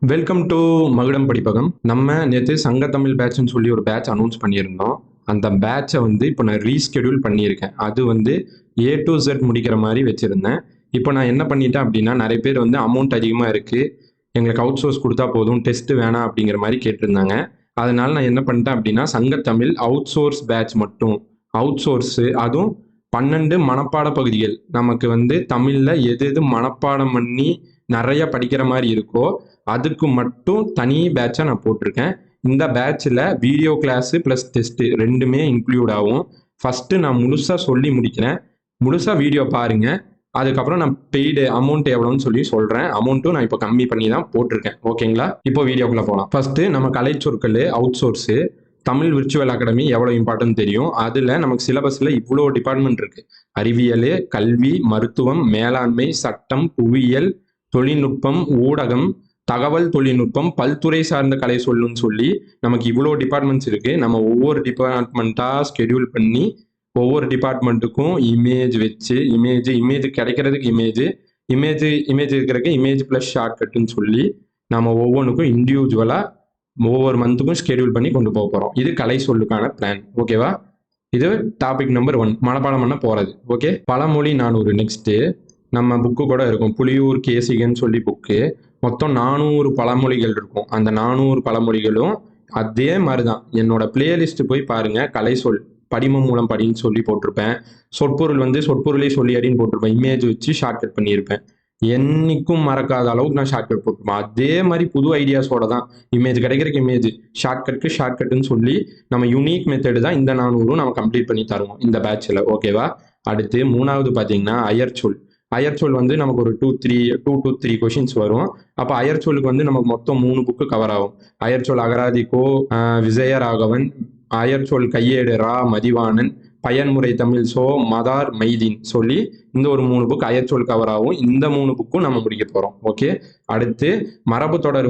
Welcome to மகுடம் படிப்பகம். நம்ம நேற்று சங்க தமிழ் பேட்ச்னு சொல்லி ஒரு பேட்ச் அனௌன்ஸ் பண்ணியிருந்தோம். அந்த பேட்சை இப்போ நான் ரீஸ்கெடியூல் பண்ணியிருக்கேன். அது ஏ டு Z முடிக்கிற மாதிரி வச்சுருந்தேன். இப்போ நான் என்ன பண்ணிட்டேன் அப்படின்னா, நிறைய பேர் அமௌண்ட் அதிகமாக இருக்குது, எங்களுக்கு அவுட் சோர்ஸ் கொடுத்தா போதும், டெஸ்ட் வேணாம் அப்படிங்கிற மாதிரி கேட்டிருந்தாங்க. அதனால நான் என்ன பண்ணிட்டேன் அப்படின்னா, சங்கத்தமிழ் அவுட் சோர்ஸ் பேட்ச் மட்டும் அவுட் சோர்ஸு, அதுவும் 12 மனப்பாட பகுதிகள். நமக்கு தமிழில் எது எது மனப்பாடம் பண்ணி நிறைய படிக்கிற மாதிரி இருக்கோ அதுக்கு மட்டும் தனி பேட்சை நான் போட்டிருக்கேன். இந்த பேட்சில் வீடியோ கிளாஸு ப்ளஸ் டெஸ்ட்டு ரெண்டுமே இன்க்ளூட் ஆகும். ஃபஸ்ட்டு நான் முழுசாக சொல்லி முடிக்கிறேன், முழுசாக வீடியோ பாருங்கள். அதுக்கப்புறம் நான் பெய்டு அமௌண்ட் எவ்வளோன்னு சொல்லி சொல்கிறேன். அமௌண்ட்டும் நான் இப்போ கம்மி பண்ணி தான் போட்டிருக்கேன். ஓகேங்களா? இப்போ வீடியோக்குள்ளே போகலாம். ஃபஸ்ட்டு நம்ம கலைச்சொற்கள் outsource Tamil virtual academy எவ்வளோ இம்பார்ட்டன்ட் தெரியும். அதில் நமக்கு சிலபஸில் இவ்வளோ டிபார்ட்மெண்ட் இருக்குது. அறிவியல், கல்வி, மருத்துவம், மேலாண்மை, சட்டம், புவியியல், தொழில்நுட்பம், ஊடகம், தகவல் தொழில்நுட்பம், பல்துறை சார்ந்த கலை சொல்லுன்னு சொல்லி நமக்கு இவ்வளோ டிபார்ட்மெண்ட்ஸ் இருக்குது. நம்ம ஒவ்வொரு டிபார்ட்மெண்ட்டாக ஸ்கெடியூல் பண்ணி ஒவ்வொரு டிபார்ட்மெண்ட்டுக்கும் இமேஜ் வச்சு இமேஜ் கிடைக்கிறதுக்கு இமேஜ் இருக்கிறதுக்கு இமேஜ் ப்ளஸ் ஷார்ட்கட்டுன்னு சொல்லி நம்ம ஒவ்வொன்றுக்கும் இண்டிவிஜுவலாக ஒவ்வொரு மந்த்துக்கும் ஸ்கெடியூல் பண்ணி கொண்டு போக போகிறோம். இது கலை சொல்லுக்கான பிளான். ஓகேவா? இது டாபிக் நம்பர் 1, மனப்பாடம் பண்ண போகிறது. ஓகே, பழமொழி 400. நெக்ஸ்ட்டு நம்ம புக்கு கூட இருக்கும், புலியூர் கேசிகன்னு சொல்லி புக்கு. மொத்தம் 400 பழமொழிகள் இருக்கும். அந்த 400 பழமொழிகளும் அதே மாதிரி தான். என்னோட பிளேலிஸ்ட் போய் பாருங்க, கலை சொல் படிமம் மூலம் படின்னு சொல்லி போட்டிருப்பேன். சொற்பொருள் சொற்பொருளே சொல்லி அடின்னு போட்டிருப்பேன். இமேஜ் வச்சு ஷார்ட்கட் பண்ணியிருப்பேன். என்னைக்கும் மறக்காத அளவுக்கு நான் ஷார்ட்கட் போட்டிருப்பேன். அதே மாதிரி புது ஐடியாஸோட தான். இமேஜ் கிடைக்கிறதுக்கு இமேஜ், ஷார்ட்கட்டுன்னு சொல்லி நம்ம யூனிக் மெத்தடு தான் இந்த 400 நம்ம கம்ப்ளீட் பண்ணி தருவோம் இந்த பேட்சில். ஓகேவா? அடுத்து 3வது பார்த்தீங்கன்னா அயற்சொல். அயற்சொல் நமக்கு ஒரு 2 to 3 கொஷின்ஸ் வரும். அப்போ அயற்சொல்லுக்கு நமக்கு மொத்தம் 3 புக்கு கவர் ஆகும். அயற்சொல் அகராதிக்கோ விஜயராகவன், அயற்சொல் கையேடு ரா மதிவாணன், பயன்முறை தமிழ் சோ மதார் மைதீன் சொல்லி இந்த ஒரு 3 புக் அயற்சொல் கவர் ஆகும். இந்த 3 புக்கும் நம்ம முடிக்க போகிறோம். ஓகே, அடுத்து மரபு தொடர்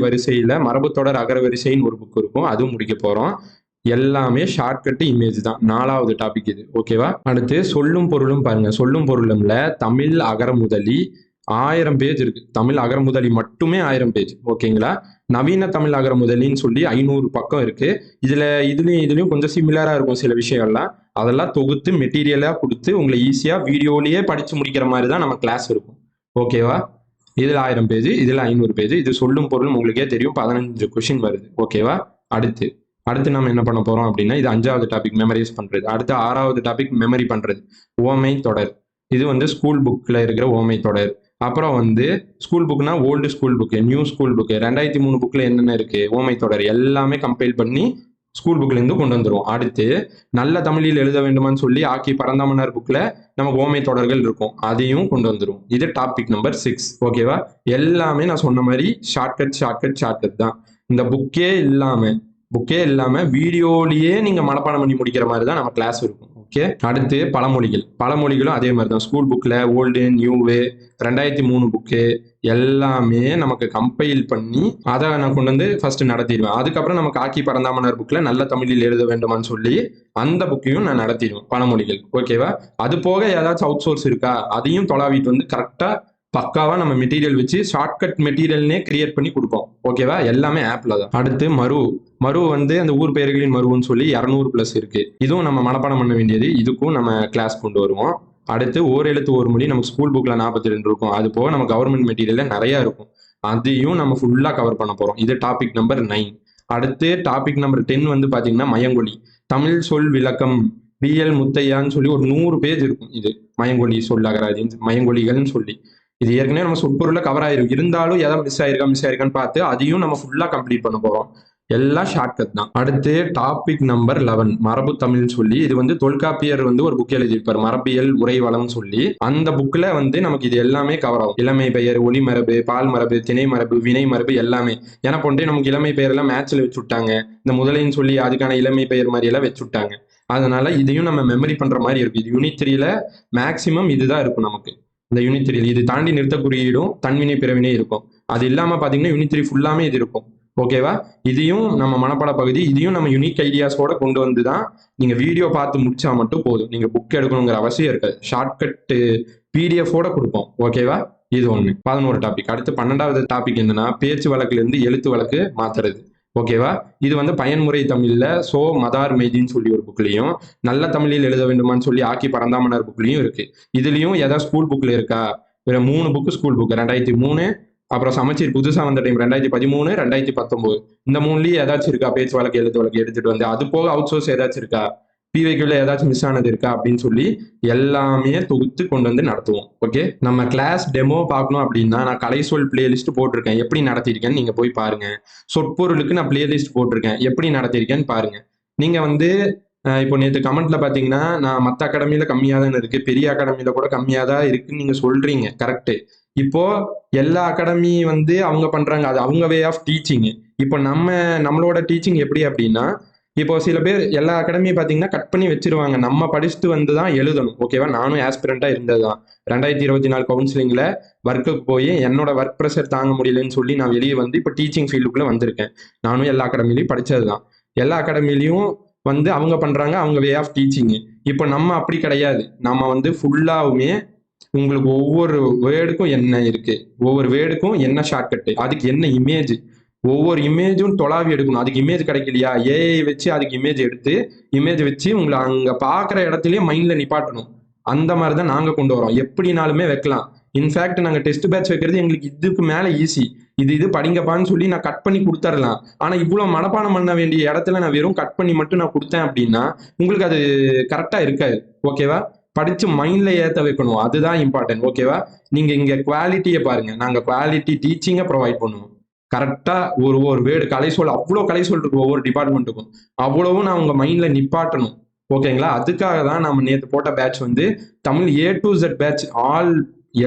வரிசையில் மரபு தொடர் அகர வரிசைன்னு ஒரு புக் இருக்கும், அதுவும் முடிக்க போகிறோம். எல்லாமே ஷார்ட்கட் இமேஜ் தான். 4வது டாபிக் இது. ஓகேவா? அடுத்து சொல்லும் பொருளும் பாருங்க. சொல்லும் பொருளும்ல தமிழ் அகரமுதலி 1000 பேஜ் இருக்கு. தமிழ் அகரமுதலி மட்டுமே 1000 பேஜ். ஓகேங்களா? நவீன தமிழ் அகரமுதலின்னு சொல்லி 500 பக்கம் இருக்கு. இதுலயும் கொஞ்சம் சிமிலரா இருக்கும் சில விஷயம்லாம். அதெல்லாம் தொகுத்து மெட்டீரியலா கொடுத்து உங்களை ஈஸியா வீடியோலயே படிச்சு முடிக்கிற மாதிரி தான் நம்ம கிளாஸ் இருக்கும். ஓகேவா? இதுல 1000 பேஜ், இதுல 500 பேஜ். இது சொல்லும் பொருளும் உங்களுக்கே தெரியும், 15 கொஸ்டின் வருது. ஓகேவா? அடுத்து நம்ம என்ன பண்ண போறோம் அப்படின்னா, இது 5வது டாபிக் மெமரைஸ் பண்றது. அடுத்து 6வது டாபிக் மெமரி பண்றது, ஓமை தொடர். இது ஸ்கூல் புக்ல இருக்கிற ஓமை தொடர். அப்புறம் ஸ்கூல் புக்னா old school book, new school book, 2003 புக்ல என்னென்ன இருக்கு ஓமை தொடர் எல்லாமே கம்பைல் பண்ணி ஸ்கூல் புக்ல இருந்து கொண்டு வந்துடும். அடுத்து நல்ல தமிழில் எழுத வேண்டுமான்னு சொல்லி ஆக்கி பரந்தாமனார் புக்ல நமக்கு ஓமை தொடர்கள் இருக்கும், அதையும் கொண்டு வந்துடும். இது டாபிக் நம்பர் 6. ஓகேவா? எல்லாமே நான் சொன்ன மாதிரி ஷார்ட்கட் தான். இந்த புக்கே இல்லாம வீடியோலயே நீங்க மனப்பாடம் பண்ணி முடிக்கிற மாதிரி தான் நம்ம கிளாஸ் இருக்கும். ஓகே, அடுத்து பழமொழிகளும் அதே மாதிரி தான். ஸ்கூல் புக்ல ஓல்டு நியூவு 2003 புக்கு எல்லாமே நமக்கு கம்பைல் பண்ணி அதை நான் கொண்டு வந்து ஃபர்ஸ்ட் நடத்திடுவேன். அதுக்கப்புறம் நமக்கு ஆக்கி பரந்தாமனார் புக்ல நல்ல தமிழில் எழுத வேண்டுமான்னு சொல்லி அந்த புக்கையும் நான் நடத்திடுவேன், பழமொழிகள். ஓகேவா? அது போக ஏதாச்சும் அவுட் சோர்ஸ் இருக்கா அதையும் தொலாவிட்டு கரெக்டா பக்காவா நம்ம மெட்டீரியல் வச்சு ஷார்ட்கட் மெட்டீரியல்னே கிரியேட் பண்ணி கொடுப்போம். ஓகேவா? எல்லாமே ஆப்ல தான். அடுத்து மரு அந்த ஊர் பெயர்களின் மருவுன்னு சொல்லி 200+ இருக்கு. இதுவும் நம்ம மனப்பாடம் பண்ண வேண்டியது. இதுக்கும் நம்ம கிளாஸ் கொண்டு வருவோம். அடுத்து ஓரெழுத்து ஒரு மொழி நமக்கு ஸ்கூல் புக்ல 42 இருக்கும். அது போக நம்ம கவர்மெண்ட் மெட்டீரியல்ல நிறைய இருக்கும். அதையும் நம்ம ஃபுல்லா கவர் பண்ண போறோம். இது டாபிக் நம்பர் 9. அடுத்து டாபிக் நம்பர் 10 பாத்தீங்கன்னா மயங்கொலி. தமிழ் சொல் விளக்கம் BL முத்தையான்னு சொல்லி ஒரு 100 பேஜ் இருக்கும். இது மயங்கொலி சொல் அகராதி மயங்கொலிகள்னு சொல்லி இது ஏற்கனவே நம்ம சொற்பொருள்ல கவர் ஆயிரும். இருந்தாலும் எதாவது மிஸ் ஆயிருக்கான்னு பார்த்து அதையும் நம்ம ஃபுல்லா கம்ப்ளீட் பண்ண போறோம். எல்லாம் ஷார்ட்கட் தான். அடுத்து டாபிக் நம்பர் 11 மரபு தமிழ்னு சொல்லி இது தொல்காப்பியர் ஒரு புக் எழுதியிருப்பார், மரபியல் உரைவளம்னு சொல்லி. அந்த புக்ல நமக்கு இது எல்லாமே கவர் ஆகும். இளமை பெயர், ஒளி மரபு, பால் மரபு, திணை மரபு, வினை மரபு எல்லாமே. ஏன்னா நமக்கு இளமை பெயர் எல்லாம் மேட்ச்ல வச்சு விட்டாங்க. இந்த முதலைன்னு சொல்லி அதுக்கான இளமை பெயர் மாதிரி எல்லாம் வச்சு விட்டாங்க. அதனால இதையும் நம்ம மெமரி பண்ற மாதிரி இருக்கு. இது யூனிட் 3ல மேக்சிமம் இதுதான் இருக்கும் நமக்கு. இந்த யூனிட் 3 இது தாண்டி நிறுத்த குறியீடும் தன்வினை பிறவினை இருக்கும். அது இல்லாம பாத்தீங்கன்னா யூனிட் 3 ஃபுல்லாமே இது இருக்கும். ஓகேவா? இதையும் நம்ம மனப்பாட பகுதி, இதையும் நம்ம யூனிக் ஐடியாஸோட கொண்டு வந்து தான் நீங்க வீடியோ பார்த்து முடிச்சா மட்டும் போதும். நீங்க புக் எடுக்கணுங்கிற அவசியம் இருக்காது. ஷார்ட்கட் PDF ஓட கொடுப்போம். ஓகேவா? இது ஒண்ணு 11 டாபிக். அடுத்து 12வது டாபிக் என்னன்னா பேச்சு வழக்குல இருந்து எழுத்து வழக்கு மாத்துறது. ஓகேவா? இது வந்து பயன்முறை தமிழ்ல சோ மதார் மெய்தின்னு சொல்லி ஒரு புக்லயும், நல்ல தமிழில் எழுத வேண்டுமான்னு சொல்லி ஆக்கி பரந்தாமனார் புக்லயும் இருக்கு. இதுலயும் ஏதாவது ஸ்கூல் புக்ல இருக்கா? வேற 3 புக் ஸ்கூல் புக் 2003, அப்புறம் சமச்சீர் புதுசா வந்த டைம் 2013, 2019. இந்த 3லயும் ஏதாச்சும் இருக்கா? பேச்சு வழக்கு, எழுத்து வழக்கு எடுத்துட்டு வந்து அது போக அவுட் சோர்ஸ் ஏதாச்சும் இருக்கா? பிவைக்யூல ஏதாச்சும் மிஸ் ஆனது இருக்கா அப்படின்னு சொல்லி எல்லாமே தொகுத்து கொண்டு வந்து நடத்துவோம். ஓகே, நம்ம கிளாஸ் டெமோ பார்க்கணும் அப்படின்னா நான் கலைசொல் பிளேலிஸ்ட் போட்டிருக்கேன், எப்படி நடத்திருக்கேன்னு நீங்க போய் பாருங்க. சொற்பொருளுக்கு நான் பிளேலிஸ்ட் போட்டிருக்கேன், எப்படி நடத்திருக்கேன்னு பாருங்க. நீங்க வந்து இப்போ நேற்று கமெண்ட்ல பாத்தீங்கன்னா நான் மற்ற அகாடமியில கம்மியா தான் இருக்கு, பெரிய அகாடமியில கூட கம்மியா தான் இருக்குன்னு நீங்க சொல்றீங்க. கரெக்ட். இப்போ எல்லா அகாடமி வந்து அவங்க பண்றாங்க, அது அவங்க வே ஆஃப் டீச்சிங். இப்போ நம்மளோட டீச்சிங் எப்படி அப்படின்னா, இப்போ சில பேர் எல்லா அகாடமியும் பார்த்தீங்கன்னா கட் பண்ணி வச்சிருவாங்க, நம்ம படிச்சுட்டு வந்து தான் எழுதணும். ஓகேவா? நானும் ஆஸ்பிரண்டா இருந்தது தான். 2024 கவுன்சிலிங்ல ஒர்க்குக்கு போய் என்னோட ஒர்க் ப்ரெஷர் தாங்க முடியலன்னு சொல்லி நான் வெளியே வந்து இப்போ டீச்சிங் ஃபீல்டுக்குள்ள வந்திருக்கேன். நானும் எல்லா அகாடமிலையும் படிச்சது தான். எல்லா அகாடமிலையும் வந்து அவங்க பண்றாங்க, அவங்க வே ஆஃப் டீச்சிங். இப்போ நம்ம அப்படி கிடையாது. நம்ம வந்து ஃபுல்லாவுமே உங்களுக்கு ஒவ்வொரு வேர்டுக்கும் என்ன இருக்கு, ஒவ்வொரு வேர்டுக்கும் என்ன ஷார்ட்கட், அதுக்கு என்ன இமேஜ், ஒவ்வொரு இமேஜும் தொலாவி எடுக்கணும். அதுக்கு இமேஜ் கிடைக்கலையா, ஏஐ வச்சு அதுக்கு இமேஜ் எடுத்து இமேஜ் வச்சு உங்களை அங்க பாக்குற இடத்துலயே மைண்ட்ல நிப்பாட்டணும். அந்த மாதிரி தான் நாங்க கொண்டு வரோம். எப்படினாலுமே வைக்கலாம். இன்ஃபேக்ட் நாங்க டெஸ்ட் பேட்ச் வைக்கிறது எங்களுக்கு இதுக்கு மேல ஈஸி. இது படிங்கப்பான்னு சொல்லி நான் கட் பண்ணி கொடுத்துடலாம். ஆனா இவ்வளவு மனப்பாடம் பண்ண வேண்டிய இடத்துல நான் வெறும் கட் பண்ணி மட்டும் நான் கொடுத்தேன் அப்படின்னா உங்களுக்கு அது கரெக்டா இருக்காது. ஓகேவா? படிச்சு மைண்ட்ல ஏத்த வைக்கணும், அதுதான் இம்பார்ட்டன்ட். ஓகேவா? நீங்க இங்க குவாலிட்டியை பாருங்க, நாங்க குவாலிட்டி டீச்சிங்கை ப்ரொவைட் பண்ணுவோம். கரெக்டா ஒரு வேர்டு கலைசொல், அவ்வளோ கலைசொல் இருக்கு ஒவ்வொரு டிபார்ட்மெண்ட்டுக்கும். அவ்வளவும் நான் உங்க மைண்ட்ல நிப்பாட்டணும். ஓகேங்களா? அதுக்காக தான் நம்ம நேற்று போட்ட பேட்ச் வந்து Tamil A to Z batch, all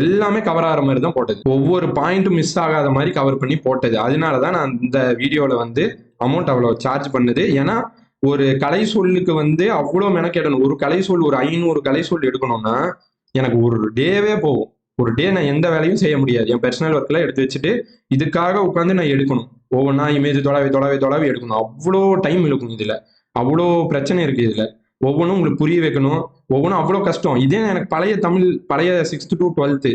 எல்லாமே கவர் ஆகிற மாதிரி தான் போட்டது. ஒவ்வொரு பாயிண்ட்டும் மிஸ் ஆகாத மாதிரி கவர் பண்ணி போட்டது. அதனால தான் நான் இந்த வீடியோவில் வந்து அமௌண்ட் அவ்வளோ சார்ஜ் பண்ணது. ஏன்னா ஒரு கலை சொல்லுக்கு வந்து அவ்வளோ மெனக்கெடணும். ஒரு கலை சொல், ஒரு 500 கலை சொல் எடுக்கணும்னா எனக்கு ஒரு டேவே போகும். ஒரு டே நான் எந்த வேலையும் செய்ய முடியாது. என் பர்சனல் ஒர்க்கில் எடுத்து வச்சுட்டு இதுக்காக உட்காந்து நான் எடுக்கணும். ஒவ்வொன்றா இமேஜ் தொலைவி எடுக்கணும். அவ்வளோ டைம் இழுக்கும். இதில் அவ்வளோ பிரச்சனை இருக்குது. இதில் ஒவ்வொன்றும் உங்களுக்கு புரிய வைக்கணும். ஒவ்வொன்றும் அவ்வளோ கஷ்டம். இதே எனக்கு பழைய 6th to 12th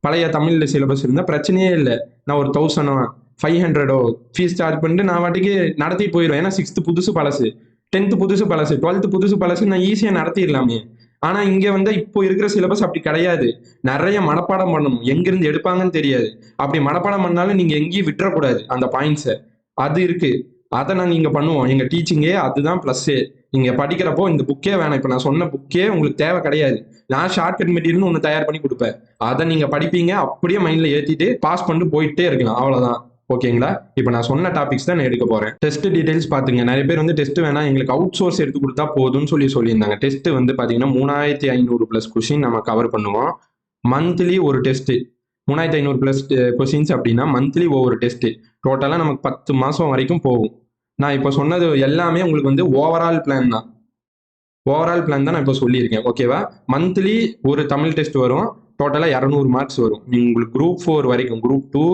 பழைய தமிழ் சிலபஸ் இருந்தால் பிரச்சனையே இல்லை. நான் ஒரு 1500 ஃபீஸ் சார்ஜ் பண்ணிட்டு நான் வாட்டிக்கு நடத்தி போயிடுவேன். ஏன்னா 6th புதுசு பழசு, 10th புதுசு பழசு, 12th புதுசு பழசு, நான் ஈஸியாக நடத்திடலாமே. ஆனா இங்க வந்து இப்போ இருக்கிற சிலபஸ் அப்படி கிடையாது. நிறைய மனப்பாடம் பண்ணணும், எங்கிருந்து எடுப்பாங்கன்னு தெரியாது. அப்படி மனப்பாடம் பண்ணாலும் நீங்க எங்கேயும் விட்டுறக்கூடாது அந்த பாயிண்ட்ஸை. அது இருக்கு, அதை நாங்க இங்க பண்ணுவோம். எங்க டீச்சிங்கே அதுதான் பிளஸ்ஸே. நீங்க படிக்கிறப்போ இந்த புக்கே வேணாம், இப்ப நான் சொன்ன புக்கே உங்களுக்கு தேவை கிடையாது. நான் ஷார்ட்கட் மெட்டீரியல் ஒன்று தயார் பண்ணி கொடுப்பேன், அதை நீங்க படிப்பீங்க, அப்படியே மைண்ட்ல ஏத்திட்டு பாஸ் பண்ணிட்டு போயிட்டே இருக்கலாம். அவ்வளவுதான். ஓகேங்களா? இப்போ நான் சொன்ன டாபிக்ஸ் தான் நான் எடுக்க போறேன். டெஸ்ட் டீடைல்ஸ் பாத்துங்க. நிறைய பேர் வந்து டெஸ்ட் வேணா எங்களுக்கு அவுட் சோர்ஸ் எடுத்து கொடுத்தா போதும்னு சொல்லியிருந்தாங்க. டெஸ்ட் வந்து பாத்தீங்கன்னா 3500+ கொஸ்டின் நம்ம கவர் பண்ணுவோம். மந்த்லி ஒரு டெஸ்ட் 3500+ கொஸ்டின்ஸ் அப்படின்னா மந்த்லி ஒவ்வொரு டெஸ்ட். டோட்டலா நமக்கு 10 மாசம் வரைக்கும் போகும். நான் இப்போ சொன்னது எல்லாமே உங்களுக்கு வந்து ஓவரால் பிளான் தான். ஓவரால் பிளான் தான் நான் இப்போ சொல்லியிருக்கேன். ஓகேவா? மந்த்லி ஒரு தமிழ் டெஸ்ட் வரும். டோட்டலா 200 மார்க்ஸ் வரும். உங்களுக்கு Group 4 வரைக்கும், Group 2,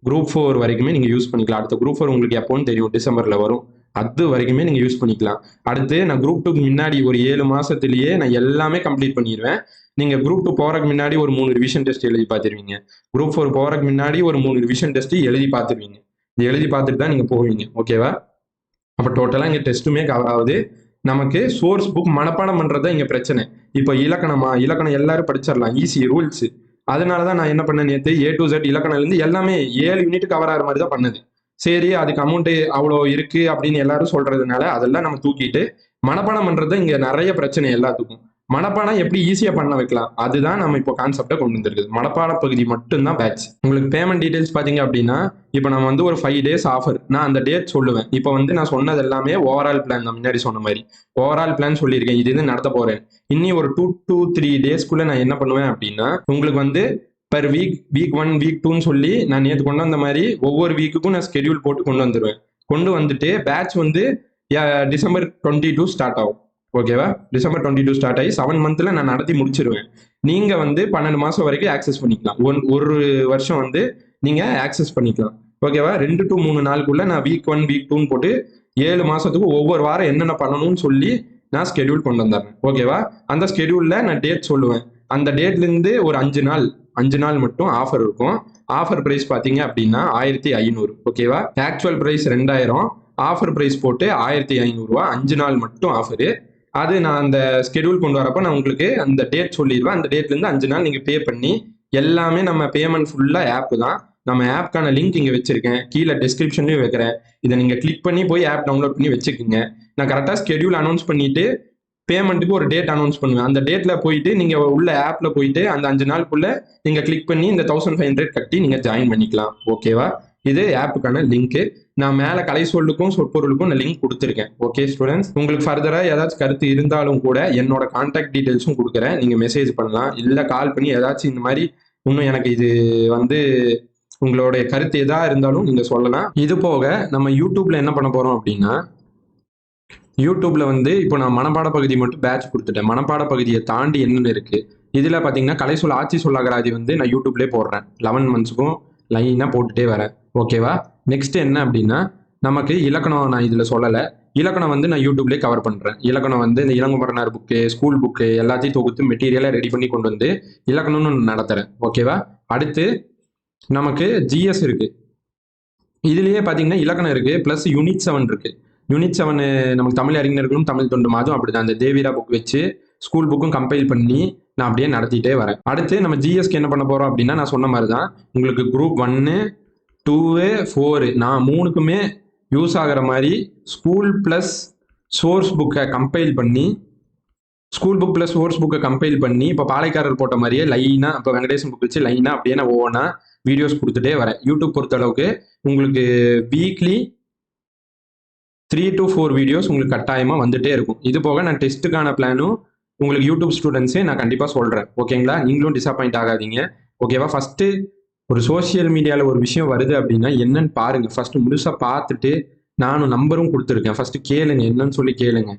Group 4 வரைக்குமே நீங்க யூஸ் பண்ணிக்கலாம். அடுத்த Group 4 உங்களுக்கு எப்போன்னு தெரியும், டிசம்பர்ல வரும். அது வரைக்குமே நீங்க யூஸ் பண்ணிக்கலாம். அடுத்து நான் Group 2க்கு முன்னாடி ஒரு 7 மாசத்திலேயே நான் எல்லாமே கம்ப்ளீட் பண்ணிடுவேன். நீங்க Group 2 போறதுக்கு முன்னாடி ஒரு 3 ரிவிஷன் டெஸ்ட் எழுதி பார்த்துருவீங்க. Group 4 போறதுக்கு முன்னாடி ஒரு 3 ரிவிஷன் டெஸ்ட் எழுதி பார்த்துருவீங்க. இது எழுதி பார்த்துட்டு தான் நீங்க போவீங்க. ஓகேவா? அப்ப டோட்டலா இங்க டெஸ்ட்டுமே கவர் ஆகுது. நமக்கு சோர்ஸ் புக் மனப்பாடம் பண்றது இங்க பிரச்சனை. இப்போ இலக்கணம் எல்லாரும் படிச்சிடலாம், ஈஸி ரூல்ஸ். அதனாலதான் நான் என்ன பண்ணேன், நேற்று A to Z இலக்கணம் இருந்து எல்லாமே 7 யூனிட் கவர் ஆகிற மாதிரி தான் பண்ணது. சரி, அதுக்கு அமௌண்ட் அவ்வளோ இருக்கு அப்படின்னு எல்லாரும் சொல்றதுனால அதெல்லாம் நம்ம தூக்கிட்டு மனப்பாடம் பண்றது இங்க நிறைய பிரச்சனை. எல்லாத்துக்கும் மனப்பாடம் எப்படி ஈஸியா பண்ண வைக்கலாம், அதுதான் நம்ம இப்போ கான்செப்டை கொண்டு வந்திருக்கு. மனப்பாட பகுதி மட்டும்தான் பேட்ச். உங்களுக்கு பேமெண்ட் டீடைல்ஸ் பாத்தீங்க அப்படின்னா, இப்போ நம்ம வந்து ஒரு 5 days ஆஃபர், நான் அந்த டேட் சொல்லுவேன். இப்போ வந்து நான் சொன்னது எல்லாமே ஓவரால் பிளான் தான். முன்னாடி சொன்ன மாதிரி ஓவரால் பிளான் சொல்லியிருக்கேன், இது நடத்த போறேன். இன்னி ஒரு 2 to 3 daysக்குள்ள நான் என்ன பண்ணுவேன் அப்படின்னா, உங்களுக்கு வந்து பெர் வீக் 1 வீக் 2ன்னு சொல்லி நான் நேற்று கொண்டு வந்த மாதிரி ஒவ்வொரு வீக்குக்கும் நான் ஸ்கெடியூல் போட்டு கொண்டு வந்துடுவேன். கொண்டு வந்துட்டு பேட்ச் வந்து டிசம்பர் 22 ஸ்டார்ட் ஆகும். ஓகேவா? டிசம்பர் 22 ஸ்டார்ட் ஆகி 7 monthல நான் நடத்தி முடிச்சிருவேன். நீங்க வந்து 12 மாசம் வரைக்கும் ஆக்சஸ் பண்ணிக்கலாம். ஒரு வருஷம் வந்து நீங்க ஆக்சஸ் பண்ணிக்கலாம். ஓகேவா? 2 to 3 நாளுக்குள்ள நான் வீக் 1 வீக் 2ன்னு போட்டு 7 மாசத்துக்கு ஒவ்வொரு வாரம் என்னென்ன பண்ணணும்னு சொல்லி நான் ஸ்கெடியூல் கொண்டு வந்துடுறேன். ஓகேவா? அந்த ஸ்கெடியூல்ல நான் டேட் சொல்லுவேன். அந்த டேட்ல இருந்து ஒரு 5 நாள் 5 நாள் மட்டும் ஆஃபர் இருக்கும். ஆஃபர் பிரைஸ் பார்த்தீங்க அப்படின்னா 1500. ஓகேவா? ஆக்சுவல் பிரைஸ் 2000, ஆஃபர் பிரைஸ் போட்டு 1500 ரூபா. 5 நாள் மட்டும் ஆஃபரு. அது நான் அந்த ஸ்கெடியூல் கொண்டு வரப்போ நான் உங்களுக்கு அந்த டேட் சொல்லிடுவேன். அந்த டேட்லேருந்து 5 நாள் நீங்கள் பே பண்ணி எல்லாமே நம்ம பேமெண்ட் ஃபுல்லாக ஆப் தான். நம்ம ஆப்க்கான லிங்க் இங்கே வச்சிருக்கேன், கீழே டிஸ்கிரிப்ஷன்லையும் வைக்கிறேன். இதை நீங்கள் கிளிக் பண்ணி போய் ஆப் டவுன்லோட் பண்ணி வச்சுக்கோங்க. நான் கரெக்டாக ஸ்கெடியூல் அனௌன்ஸ் பண்ணிட்டு பேமெண்ட்டுக்கு ஒரு டேட் அனௌன்ஸ் பண்ணுவேன். அந்த டேட்ல போயிட்டு நீங்க உள்ள ஆப்ல போயிட்டு அந்த 5 நாளுக்குள்ள நீங்க கிளிக் பண்ணி இந்த 1500 கட்டி நீங்க ஜாயின் பண்ணிக்கலாம். ஓகேவா? இது ஆப்புக்கான லிங்க். நான் மேல கலை சொல்லுக்கும் சொற்பொருளுக்கும் நான் லிங்க் கொடுத்துருக்கேன். ஓகே ஸ்டூடெண்ட்ஸ், உங்களுக்கு ஃபர்தரா ஏதாச்சும் கருத்து இருந்தாலும் கூட என்னோட கான்டாக்ட் டீடைல்ஸும் கொடுக்குறேன். நீங்க மெசேஜ் பண்ணலாம், இல்ல கால் பண்ணி ஏதாச்சும் இந்த மாதிரி இன்னும் எனக்கு இது வந்து உங்களுடைய கருத்து எதா இருந்தாலும் நீங்க சொல்லலாம். இது போக நம்ம யூடியூப்ல என்ன பண்ண போறோம் அப்படின்னா, யூடியூப்ல வந்து இப்போ நான் மனப்பாட பகுதி மட்டும் பேட்ச் கொடுத்துட்டேன். மனப்பாட பகுதியை தாண்டி என்னென்ன இருக்கு இதுல பாத்தீங்கன்னா, கலை சொல் ஆட்சி சொல்லாகராதி வந்து நான் யூடியூப்லேயே போடுறேன். 11 மந்த்ஸுக்கும் லைனா போட்டுட்டே வரேன். ஓகேவா? நெக்ஸ்ட் என்ன அப்படின்னா, நமக்கு இலக்கணம் நான் இதுல சொல்லலை. இலக்கணம் வந்து நான் யூடியூப்லேயே கவர் பண்றேன். இலக்கணம் வந்து இந்த இளங்குமரனார் புக்கு, ஸ்கூல் புக்கு எல்லாத்தையும் தொகுத்து மெட்டீரியலா ரெடி பண்ணி கொண்டு வந்து இலக்கணம்னு நடத்துறேன். ஓகேவா? அடுத்து நமக்கு ஜிஎஸ் இருக்கு. இதுலயே பாத்தீங்கன்னா இலக்கணம் இருக்கு, பிளஸ் யூனிட் 7 இருக்கு. யூனிட் 7 நமக்கு தமிழ் அறிஞர்களும் தமிழ் தொண்டு மாதும் அப்படிதான். அந்த தேவிரா புக் வச்சு ஸ்கூல் புக்கும் கம்பைல் பண்ணி நான் அப்படியே நடத்திட்டே வரேன். அடுத்து நம்ம ஜிஎஸ்க்கு என்ன பண்ண போறோம் அப்படின்னா, நான் சொன்ன மாதிரி தான் உங்களுக்கு குரூப் 1, 2, 4 நான் 3க்குமே யூஸ் ஆகிற மாதிரி ஸ்கூல் பிளஸ் சோர்ஸ் புக்கை கம்பைல் பண்ணி இப்போ பாலைக்காரர் போட்ட மாதிரியே லைனா இப்போ வெங்கடேசன் புக் வச்சு லைனா அப்படியே நான் ஒவ்வொன்றா வீடியோஸ் கொடுத்துட்டே வரேன். யூடியூப் பொறுத்த அளவுக்கு உங்களுக்கு வீக்லி 3 to 4 வீடியோஸ் உங்களுக்கு கட்டாயமா வந்துட்டே இருக்கும். இது போக நான் டெஸ்ட்டுக்கான பிளானும் உங்களுக்கு யூடியூப் ஸ்டூடெண்ட்ஸே நான் கண்டிப்பா சொல்றேன். ஓகேங்களா? நீங்களும் டிசப்பாயிண்ட் ஆகாதீங்க. ஓகேவா? ஃபர்ஸ்ட் ஒரு சோசியல் மீடியால ஒரு விஷயம் வருது அப்படின்னா என்னன்னு பாருங்க. ஃபர்ஸ்ட் முழுசா பார்த்துட்டு நானும் நம்பரும் கொடுத்துருக்கேன். ஃபர்ஸ்ட் கேளுங்க, என்னன்னு சொல்லி கேளுங்க.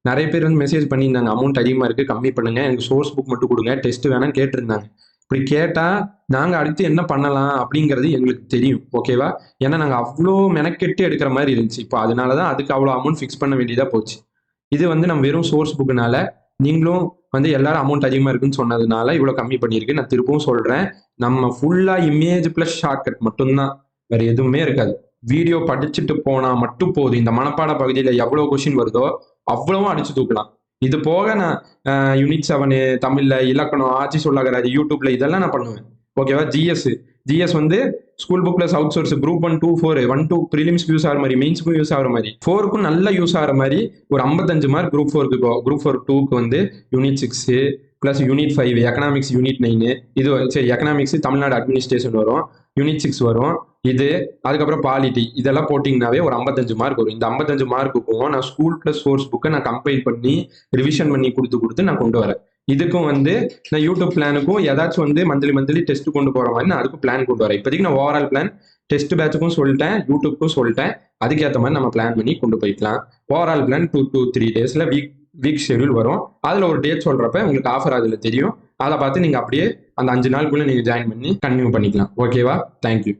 நிறைய பேர் வந்து மெசேஜ் பண்ணியிருந்தாங்க, அமௌண்ட் அதிகமா இருக்கு, கம்மி பண்ணுங்க, எனக்கு சோர்ஸ் புக் மட்டும் கொடுங்க, டெஸ்ட் வேணாம்னு கேட்டிருந்தாங்க. இப்படி கேட்டா நாங்க அடுத்து என்ன பண்ணலாம் அப்படிங்கிறது எங்களுக்கு தெரியும். ஓகேவா? ஏன்னா நாங்க அவ்வளோ மெனக்கெட்டு எடுக்கிற மாதிரி இருந்துச்சு. இப்போ அதனாலதான் அதுக்கு அவ்வளோ அமௌண்ட் ஃபிக்ஸ் பண்ண வேண்டியதா போச்சு. இது வந்து நம்ம வெறும் சோர்ஸ் புக்குனால நீங்களும் வந்து எல்லாரும் அமௌண்ட் அதிகமா இருக்குன்னு சொன்னதுனால இவ்வளவு கம்மி பண்ணியிருக்கு. நான் திரும்பவும் சொல்றேன், நம்ம ஃபுல்லா இமேஜ் பிளஸ் ஷார்ட்கட் மட்டும்தான், வேற எதுவுமே இருக்காது. வீடியோ படிச்சுட்டு போனா மட்டும் போதும். இந்த மனப்பாட பகுதியில எவ்வளவு கொஸ்டின் வருதோ அவ்வளவும் அடிச்சு தூக்கலாம். இது போக நான் யூனிட் 7 தமிழ்ல இலக்கணம், ஆட்சி சொல்லாகராதி யூடியூப்ல இதெல்லாம் நான் பண்ணுவேன். ஓகேவா? ஜிஎஸ் வந்து school book plus outsource group 1, 2, 4 1 to ப்ரிலிம்ஸ்க்கு யூஸ் ஆகிற மாதிரி, மெயின்ஸ்க்கும் யூஸ் ஆகிற மாதிரி, 4க்கும் நல்லா யூஸ் ஆகிற மாதிரி ஒரு 55 மார்க் குரூப் 4க்கு குரூப் 4 2க்கு வந்து unit 6 plus unit 5 economics, unit 9 இது சரி எக்கனாமிக்ஸ் தமிழ்நாடு அட்மினிஸ்ட்ரேஷன் வரும், யூனிட் 6 வரும், இது அதுக்கப்புறம் பாலிட்டி இதெல்லாம் போட்டிங்கனாவே ஒரு 55 மார்க் வரும். இந்த 55 மார்க்குக்கும் நான் ஸ்கூல் பிளஸ் சோர்ஸ் புக்கை நான் கம்பைல் பண்ணி ரிவிஷன் பண்ணி கொடுத்து நான் கொண்டு வரேன். இதுக்கும் வந்து நான் யூடியூப் பிளானுக்கும் ஏதாச்சும் வந்து மந்த்லி டெஸ்ட் கொண்டு போற மாதிரி நான் அதுக்கும் பிளான் கொண்டு வரேன். இப்போதைக்கு நான் ஓவரால் பிளான் டெஸ்ட் பேட்சுக்கும் சொல்லிட்டேன், யூடியூப்க்கும் சொல்லிட்டேன். அதுக்கேற்ற மாதிரி நம்ம பிளான் பண்ணி கொண்டு போய்க்கலாம். ஓவரால் பிளான் 2 to 3 டேஸ்ல வீக் ஷெடியூல் வரும். அதுல ஒரு டேட் சொல்றப்ப உங்களுக்கு ஆஃபர் அதுல தெரியும். அதை பார்த்து நீங்க அப்படியே அந்த 5 நாளுக்குள்ள நீங்க ஜாயின் பண்ணி கண்டினியூ பண்ணிக்கலாம். ஓகேவா? தேங்க்யூ.